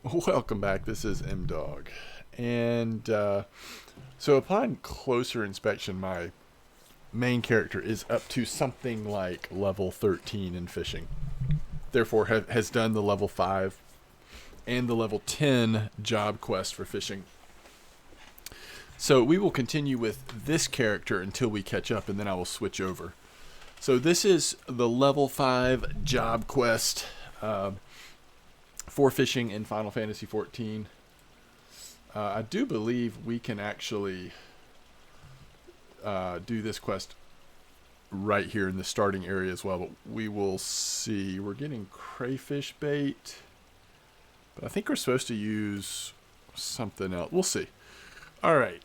Welcome back. This is M Dog, and so upon closer inspection, my main character is up to something like level 13 in fishing. Therefore, has done the level 5 and the level 10 job quest for fishing. So we will continue with this character until we catch up, and then I will switch over. So this is the level 5 job quest for fishing in Final Fantasy XIV. I do believe we can actually do this quest right here in the starting area as well, but we will see. We're getting crayfish bait, but I think we're supposed to use something else. We'll see. All right,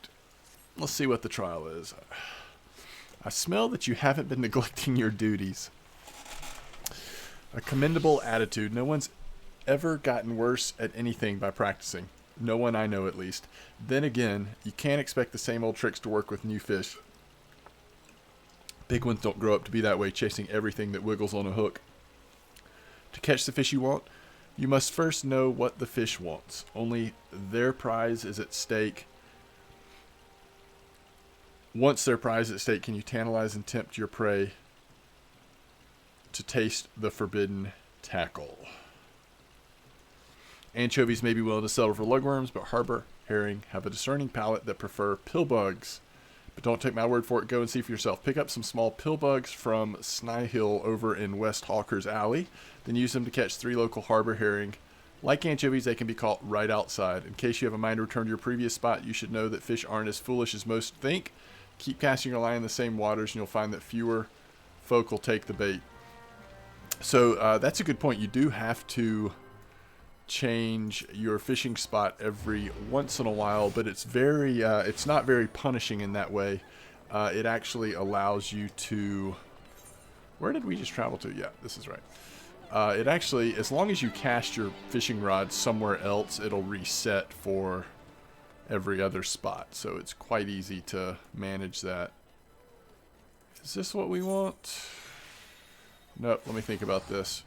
let's see what the trial is. I smell that you haven't been neglecting your duties. A commendable attitude. No one's ever gotten worse at anything by practicing. No one I know, at least. Then again, you can't expect the same old tricks to work with new fish. Big ones don't grow up to be that way, chasing everything that wiggles on a hook. To catch the fish you want, you must first know what the fish wants. Only their prize is at stake. Once their prize is at stake, can you tantalize and tempt your prey to taste the forbidden tackle. Anchovies may be willing to settle for lugworms, but harbor herring have a discerning palate that prefer pillbugs. But don't take my word for it. Go and see for yourself. Pick up some small pillbugs from Sny Hill over in West Hawker's Alley. Then use them to catch 3 local harbor herring. Like anchovies, they can be caught right outside. In case you have a mind to return to your previous spot, you should know that fish aren't as foolish as most think. Keep casting your line in the same waters, and you'll find that fewer folk will take the bait. So that's a good point. You do have to change your fishing spot every once in a while, but it's not very punishing in that way. It actually allows you to, where did we just travel to? Yeah, this is right. It actually, as long as you cast your fishing rod somewhere else, it'll reset for every other spot, so it's quite easy to manage that. Is this what we want? Nope, let me think about this.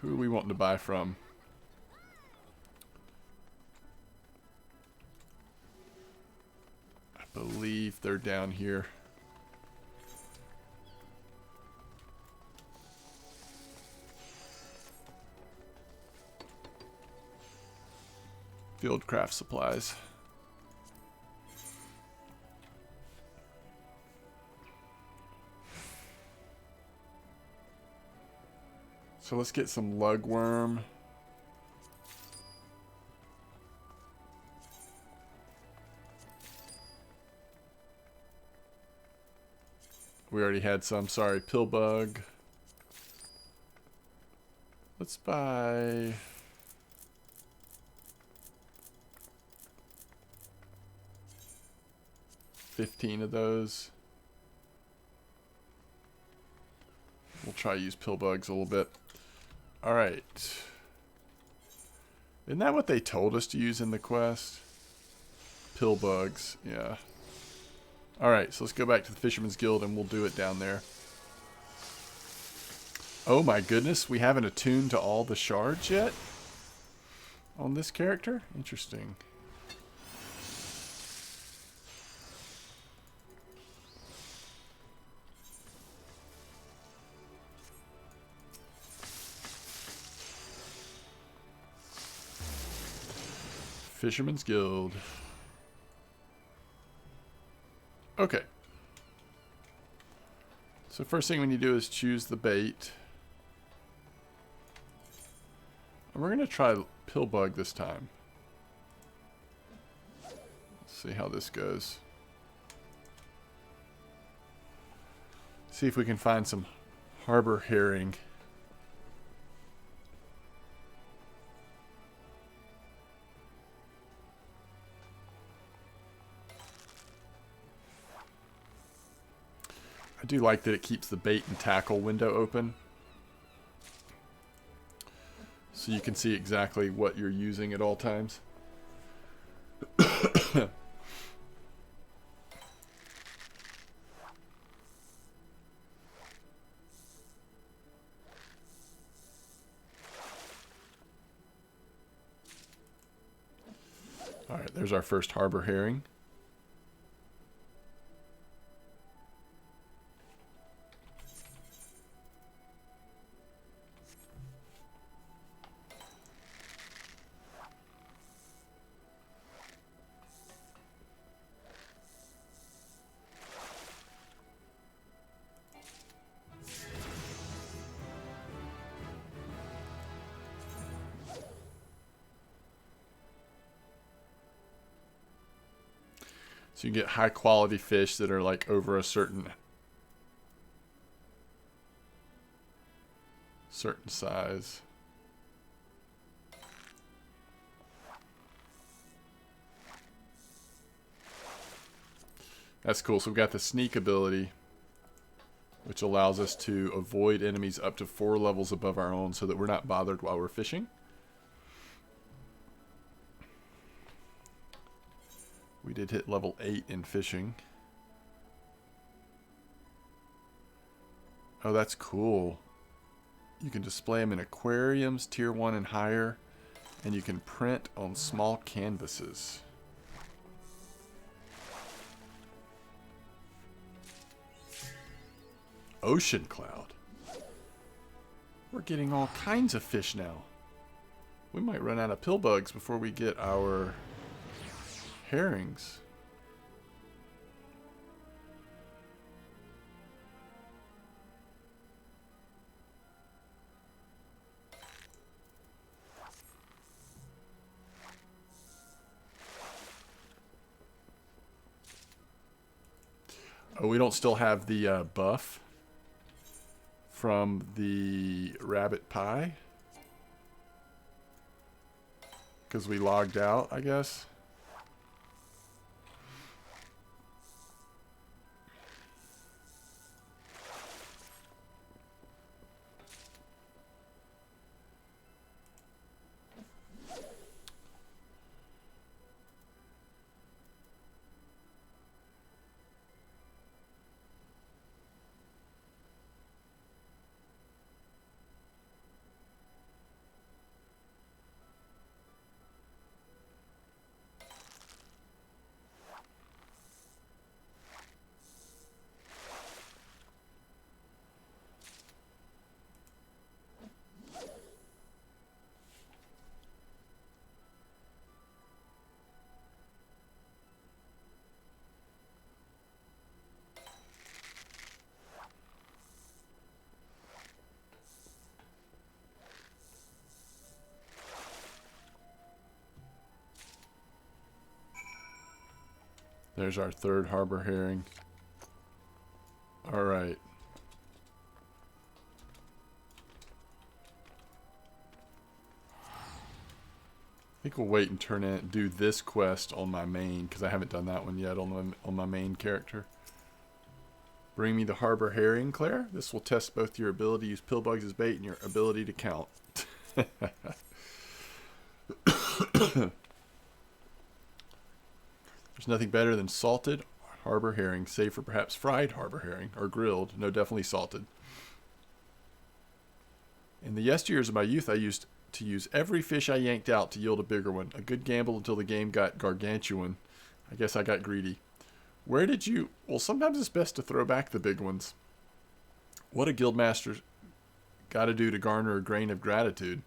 Who are we wanting to buy from? I believe they're down here. Fieldcraft supplies. So let's get some lugworm. We already had some. Sorry, pillbug. Let's buy 15 of those. We'll try to use pillbugs a little bit. Alright. Isn't that what they told us to use in the quest? Pillbugs, yeah. Alright, so let's go back to the Fisherman's Guild and we'll do it down there. Oh my goodness, we haven't attuned to all the shards yet? On this character? Interesting. Fisherman's Guild. Okay. So first thing we need to do is choose the bait. And we're going to try pillbug this time. Let's see how this goes. See if we can find some harbor herring. I do like that it keeps the bait and tackle window open, so you can see exactly what you're using at all times. All right, there's our first harbor herring. So you get high quality fish that are like over a certain size. That's cool. So we've got the sneak ability, which allows us to avoid enemies up to 4 levels above our own so that we're not bothered while we're fishing. We did hit level 8 in fishing. Oh, that's cool. You can display them in aquariums, tier 1 and higher, and you can print on small canvases. Ocean cloud. We're getting all kinds of fish now. We might run out of pill bugs before we get our herrings. Oh, we don't still have the buff from the rabbit pie because we logged out, I guess. There's our third harbor herring. All right. I think we'll wait and do this quest on my main because I haven't done that one yet on my main character. Bring me the harbor herring, Claire. This will test both your ability to use pill bugs as bait and your ability to count. There's nothing better than salted harbor herring, save for perhaps fried harbor herring or grilled. No, definitely salted. In the yesteryears of my youth, I used to use every fish I yanked out to yield a bigger one. A good gamble until the game got gargantuan. I guess I got greedy. Where did you... Well, sometimes it's best to throw back the big ones. What a guildmaster's got to do to garner a grain of gratitude.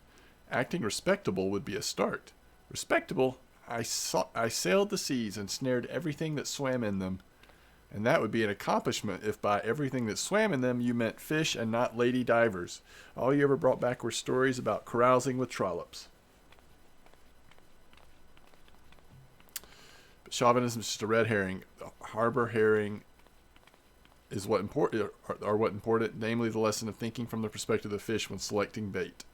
Acting respectable would be a start. Respectable? I sailed the seas and snared everything that swam in them. And that would be an accomplishment if by everything that swam in them you meant fish and not lady divers. All you ever brought back were stories about carousing with trollops. But chauvinism is just a red herring. The harbor herring is what important, namely the lesson of thinking from the perspective of the fish when selecting bait.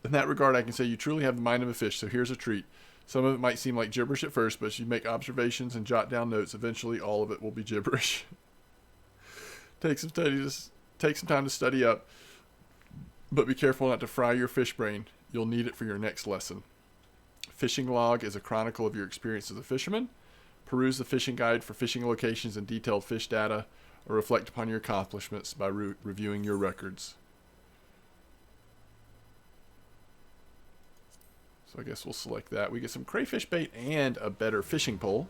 In that regard, I can say you truly have the mind of a fish, so here's a treat. Some of it might seem like gibberish at first, but as you make observations and jot down notes, eventually all of it will be gibberish. Take some time to study up, but be careful not to fry your fish brain. You'll need it for your next lesson. Fishing log is a chronicle of your experience as a fisherman. Peruse the fishing guide for fishing locations and detailed fish data, or reflect upon your accomplishments by reviewing your records. So I guess we'll select that. We get some crayfish bait and a better fishing pole.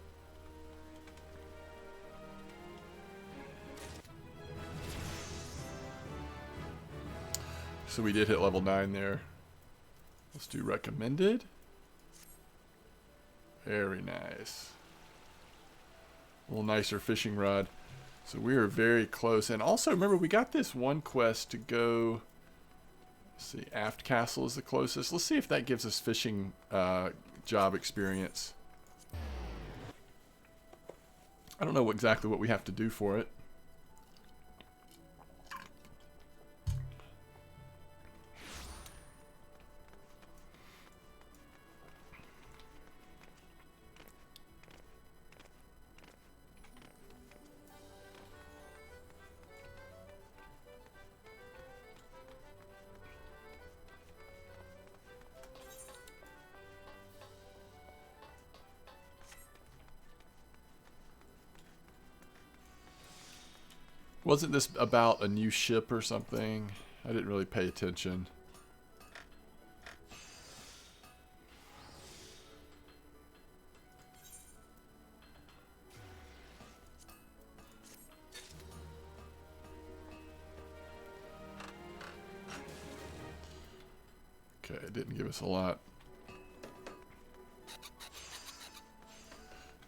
So we did hit level 9 there. Let's do recommended. Very nice. A little nicer fishing rod. So we are very close. And also, remember, we got this one quest to go... Let's see, Aft Castle is the closest. Let's see if that gives us fishing job experience. I don't know exactly what we have to do for it. Wasn't this about a new ship or something? I didn't really pay attention. Okay, it didn't give us a lot.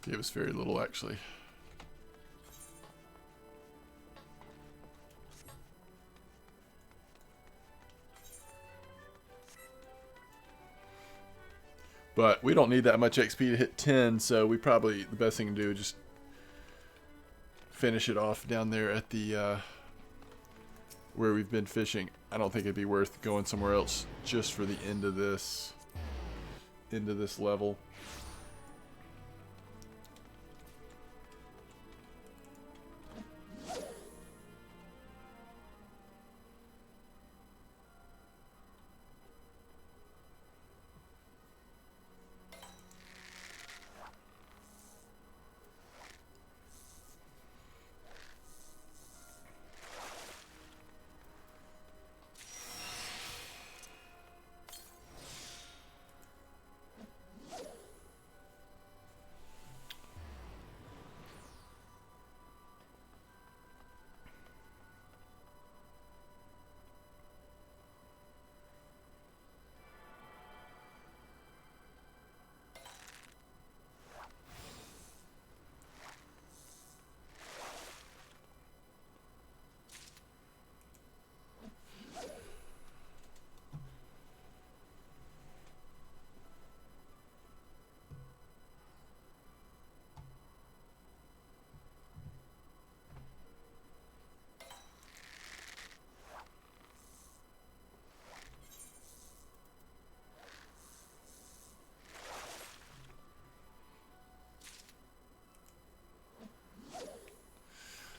Gave us very little, actually. But we don't need that much XP to hit 10, so we probably, the best thing to do is just finish it off down there at the, where we've been fishing. I don't think it'd be worth going somewhere else just for the end of this level.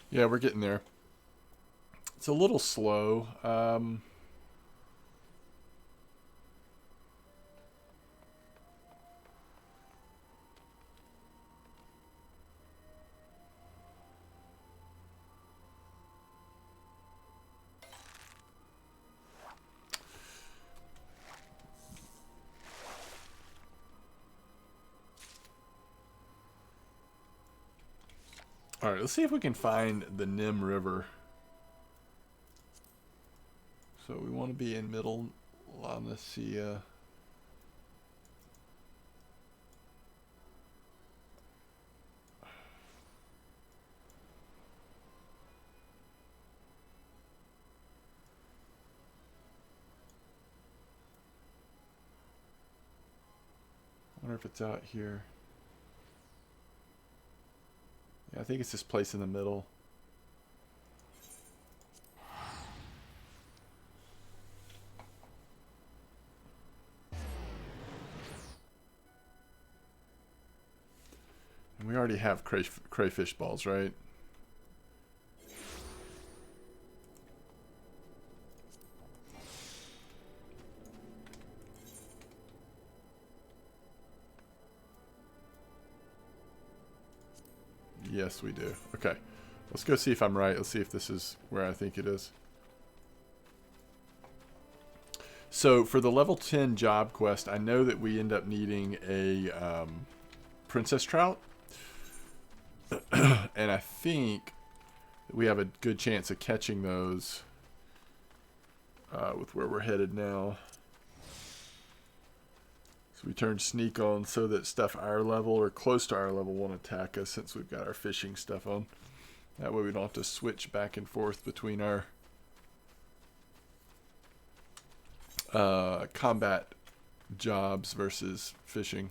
Yeah, we're getting there. It's a little slow. I Alright, let's see if we can find the Nim River. So we want to be in Middle Lanacia. I wonder if it's out here. Yeah, I think it's this place in the middle. And we already have crayfish balls, right? Yes, we do. Okay. Let's go see if I'm right. Let's see if this is where I think it is. So So for the level 10 job quest, I know that we end up needing a princess trout. And I think we have a good chance of catching those with where we're headed now. So we turn sneak on so that stuff our level or close to our level won't attack us, since we've got our fishing stuff on. That way we don't have to switch back and forth between our combat jobs versus fishing.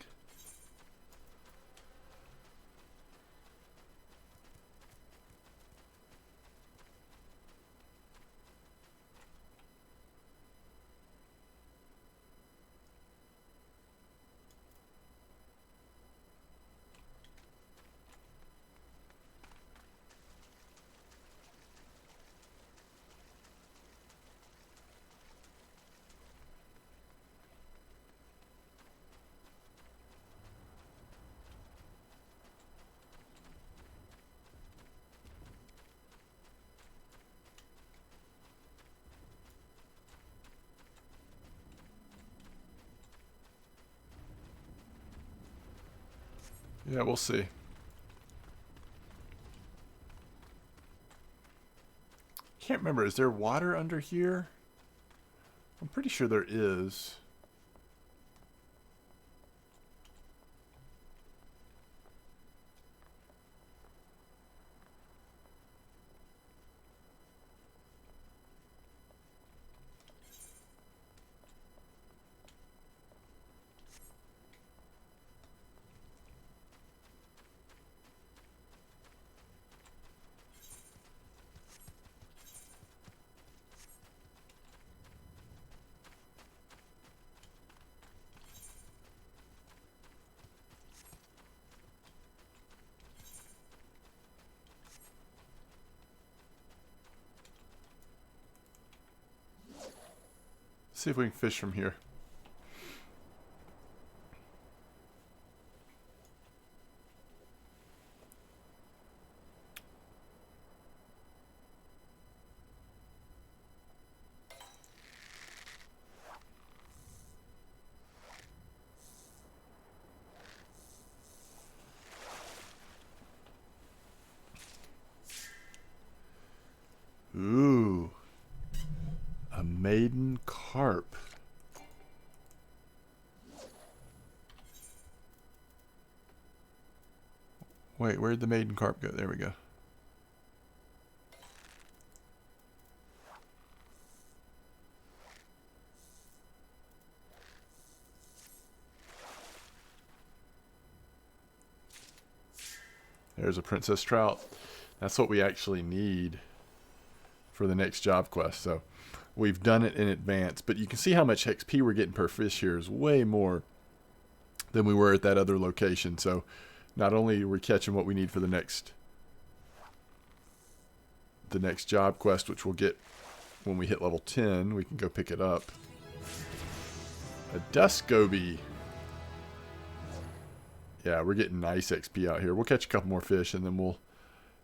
Yeah, we'll see. Can't remember. Is there water under here? I'm pretty sure there is. See if we can fish from here. Ooh. A maiden carp. Wait, where'd the maiden carp go? There we go. There's a princess trout. That's what we actually need for the next job quest. So we've done it in advance, but you can see how much XP we're getting per fish here is way more than we were at that other location. So not only are we catching what we need for the next job quest, which we'll get when we hit level 10, we can go pick it up. A dusk goby. Yeah, we're getting nice XP out here. We'll catch a couple more fish and then we'll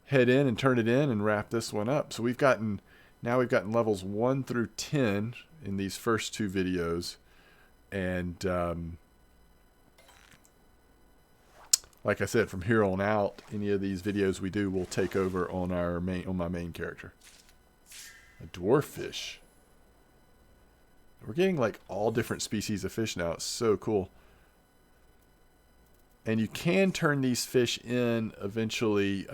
head in and turn it in and wrap this one up. So we've gotten levels 1 through 10 in these first two videos. And like I said, from here on out, any of these videos we do will take over on my main character. A dwarf fish. We're getting like all different species of fish now. It's so cool. And you can turn these fish in eventually,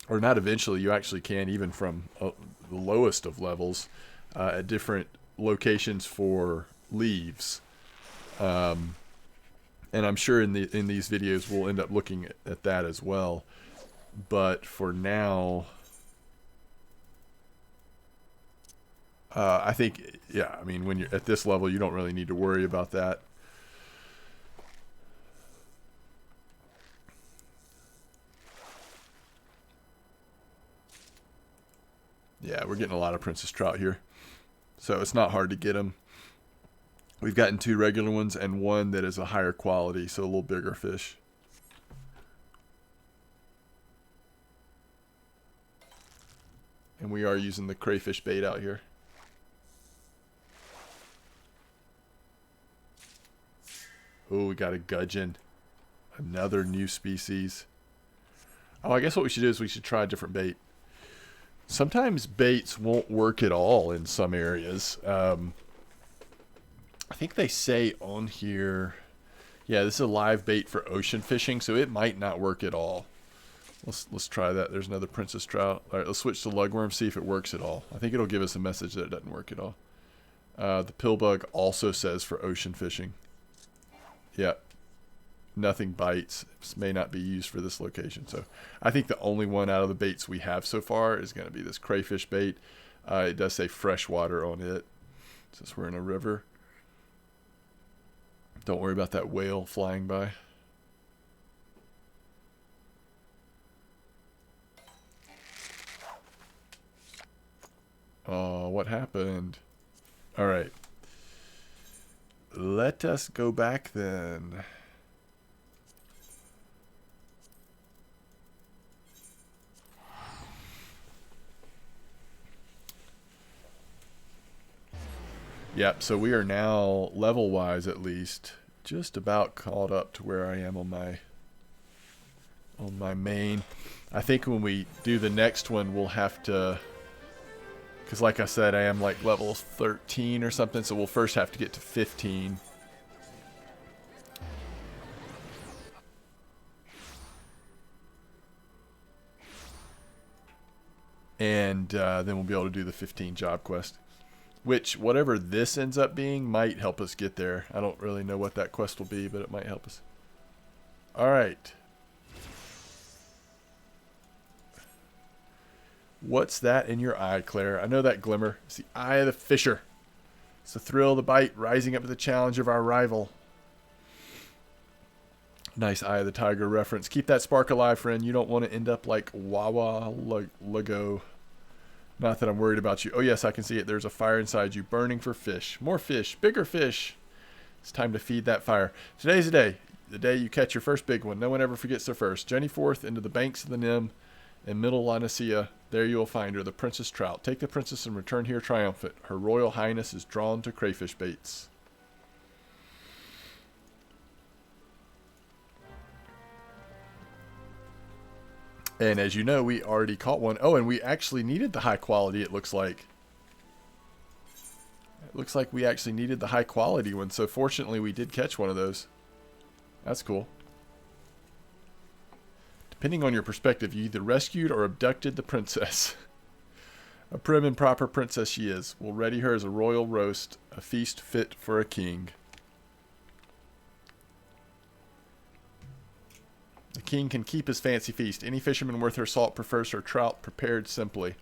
or not eventually, you actually can, even from the lowest of levels, at different locations for leaves. And I'm sure in these videos we'll end up looking at that as well. But for now, I think, yeah, I mean, when you're at this level, you don't really need to worry about that. Yeah, we're getting a lot of princess trout here. So it's not hard to get them. We've gotten 2 regular ones and one that is a higher quality, so a little bigger fish. And we are using the crayfish bait out here. Oh, we got a gudgeon. Another new species. Oh, I guess what we should do is we should try a different bait. Sometimes baits won't work at all in some areas. I think they say on here... Yeah, this is a live bait for ocean fishing, so it might not work at all. Let's try that. There's another princess trout. All right, let's switch to lugworm, see if it works at all. I think it'll give us a message that it doesn't work at all. The pillbug also says for ocean fishing. Yeah, nothing bites. This may not be used for this location. So I think the only one out of the baits we have so far is going to be this crayfish bait. It does say freshwater on it, since we're in a river. Don't worry about that whale flying by. Oh, what happened? All right. Let us go back then. Yep, so we are now, level-wise at least, just about caught up to where I am on my main. I think when we do the next one, we'll have to... Because like I said, I am like level 13 or something, so we'll first have to get to 15. And then we'll be able to do the 15 job quest. Which, whatever this ends up being, might help us get there. I don't really know what that quest will be, but it might help us. Alright. What's that in your eye, Claire? I know that glimmer. It's the eye of the fisher. It's the thrill of the bite, rising up to the challenge of our rival. Nice Eye of the Tiger reference. Keep that spark alive, friend. You don't want to end up like Wawa Lago. Not that I'm worried about you. Oh, yes, I can see it. There's a fire inside you, burning for fish. More fish. Bigger fish. It's time to feed that fire. Today's the day. The day you catch your first big one. No one ever forgets their first. Journey forth into the banks of the Nim in Middle Laodicea. There you will find her, the Princess Trout. Take the princess and return here triumphant. Her royal highness is drawn to crayfish baits. And as you know, we already caught one. Oh, and we actually needed the high quality, it looks like. It looks like we actually needed the high quality one. So fortunately, we did catch one of those. That's cool. Depending on your perspective, you either rescued or abducted the princess. A prim and proper princess she is. We'll ready her as a royal roast, a feast fit for a king. The king can keep his fancy feast. Any fisherman worth her salt prefers her trout prepared simply.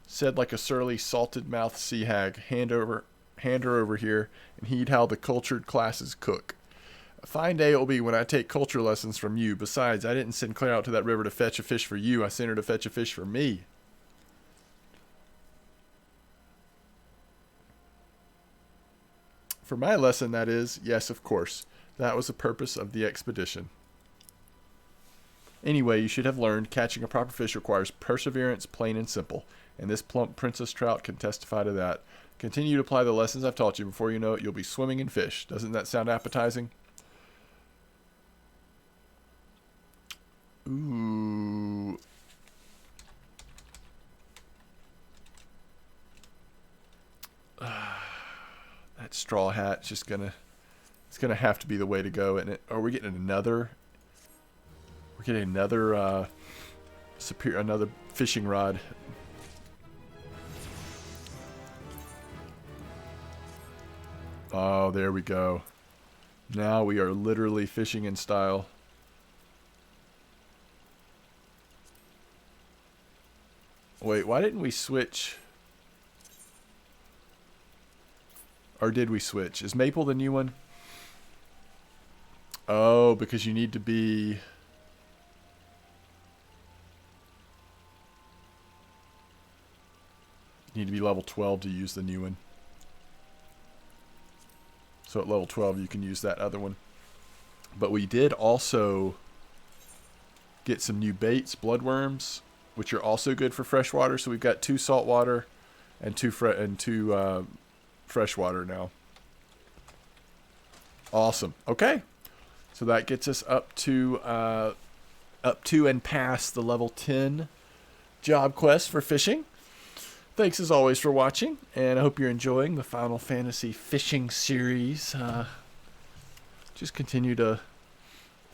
Said like a surly, salted-mouthed sea hag, hand her over here, and heed how the cultured classes cook. A fine day it will be when I take culture lessons from you. Besides, I didn't send Claire out to that river to fetch a fish for you. I sent her to fetch a fish for me. For my lesson, that is, yes, of course. That was the purpose of the expedition. Anyway, you should have learned catching a proper fish requires perseverance, plain and simple. And this plump princess trout can testify to that. Continue to apply the lessons I've taught you. Before you know it, you'll be swimming in fish. Doesn't that sound appetizing? Ooh. That straw hat's just gonna... It's gonna have to be the way to go, isn't it? Are we getting another... We're getting another another fishing rod. Oh, there we go. Now we are literally fishing in style. Wait, why didn't we switch? Or did we switch? Is Maple the new one? Oh, because you need to be... You need to be level 12 to use the new one. So at level 12 you can use that other one. But we did also get some new baits, bloodworms, which are also good for freshwater. So we've got 2 saltwater and 2 freshwater now. Awesome. Okay. So that gets us up to and past the level 10 job quest for fishing. Thanks as always for watching, and I hope you're enjoying the Final Fantasy fishing series. Just continue to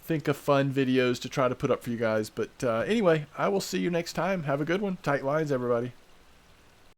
think of fun videos to try to put up for you guys. But anyway, I will see you next time. Have a good one. Tight lines, everybody.